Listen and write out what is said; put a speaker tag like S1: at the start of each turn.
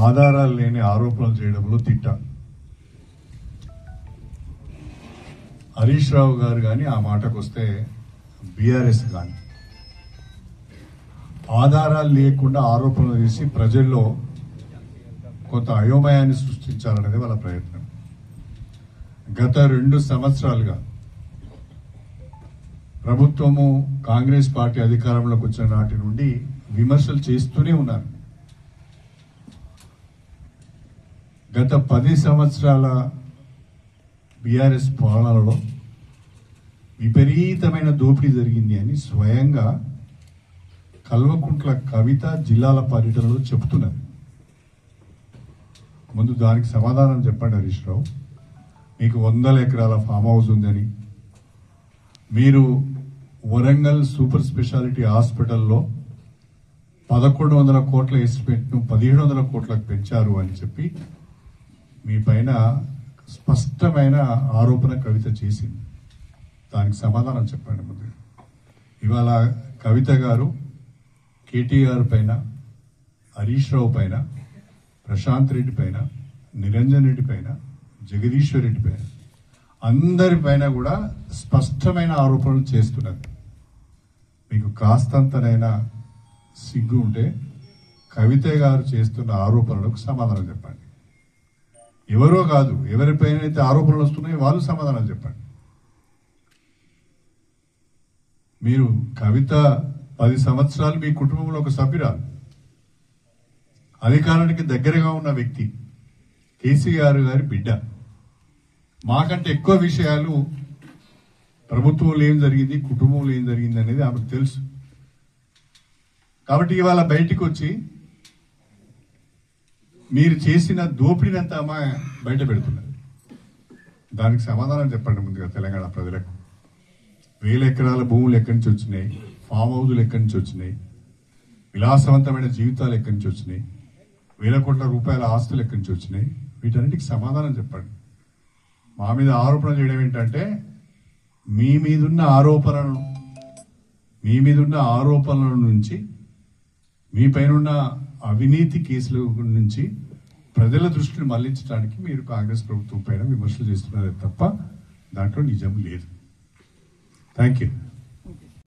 S1: ఆధారాలు లేని ఆరోపణలు చేయడంలో తిట్ట. హరీష్ రావు గారు కానీ ఆ మాటకు వస్తే బీఆర్ఎస్ కానీ ఆధారాలు లేకుండా ఆరోపణలు చేసి ప్రజల్లో కొంత అయోమయాన్ని సృష్టించాలనేది వాళ్ళ ప్రయత్నం. గత 2 సంవత్సరాలుగా ప్రభుత్వము కాంగ్రెస్ పార్టీ అధికారంలోకి వచ్చిన నాటి నుండి విమర్శలు చేస్తూనే ఉన్నారు. గత 10 సంవత్సరాల బీఆర్ఎస్ పాలనలో విపరీతమైన దోపిడీ జరిగింది అని స్వయంగా కల్వకుంట్ల కవిత జిల్లాల పర్యటనలో చెబుతున్నారు. ముందు దానికి సమాధానం చెప్పండి హరీష్ రావు. మీకు 100 ఎకరాల ఫామ్ హౌస్ ఉందని, మీరు వరంగల్ సూపర్ స్పెషాలిటీ హాస్పిటల్లో 1100 కోట్ల ఎస్టిమేట్ను 1700 కోట్లకు పెంచారు అని చెప్పి మీ పైన స్పష్టమైన ఆరోపణ కవిత చేసింది. దానికి సమాధానం చెప్పండి ముందు. ఇవాళ కవిత గారు కేటీఆర్ పైన, హరీష్ రావు పైన, ప్రశాంత్ రెడ్డి పైన, నిరంజన్ రెడ్డి పైన, జగదీశ్వర్ రెడ్డి పైన, అందరిపైన కూడా స్పష్టమైన ఆరోపణలు చేస్తున్నారు. మీకు కాస్తంతనైనా సిగ్గు ఉంటే కవిత గారు చేస్తున్న ఆరోపణలకు సమాధానం చెప్పండి. ఎవరో కాదు, ఎవరిపైన అయితే ఆరోపణలు వస్తున్నాయో వాళ్ళు సమాధానం చెప్పండి. మీరు కవిత 10 సంవత్సరాలు మీ కుటుంబంలో ఒక సభ్యురాలు, అధికారానికి దగ్గరగా ఉన్న వ్యక్తి, కేసీఆర్ గారి బిడ్డ. మాకంటే ఎక్కువ విషయాలు ప్రభుత్వంలో ఏం జరిగింది, కుటుంబంలో ఏం జరిగింది అనేది ఆమెకు తెలుసు. కాబట్టి ఇవాళ బయటికి వచ్చి మీరు చేసిన దోపిడీనంతా ఆమె బయట పెడుతున్నారు. దానికి సమాధానం చెప్పండి ముందుగా తెలంగాణ ప్రజలకు. 1000 ఎకరాల భూములు ఎక్కడి నుంచి వచ్చినాయి, ఫామ్ హౌజులు ఎక్కడి నుంచి వచ్చినాయి, విలాసవంతమైన జీవితాలు ఎక్కడి నుంచి వచ్చినాయి, 1000 కోట్ల రూపాయల ఆస్తులు ఎక్కడి నుంచి వచ్చినాయి, వీటన్నిటికి సమాధానం చెప్పండి. మా మీద ఆరోపణ చేయడం ఏంటంటే మీ మీదున్న ఆరోపణల నుంచి, మీ పైన అవినీతి కేసుల నుంచి ప్రజల దృష్టిని మళ్లించడానికి మీరు కాంగ్రెస్ ప్రభుత్వం పైన విమర్శలు చేస్తున్నారే తప్ప దాంట్లో నిజం లేదు. Thank you.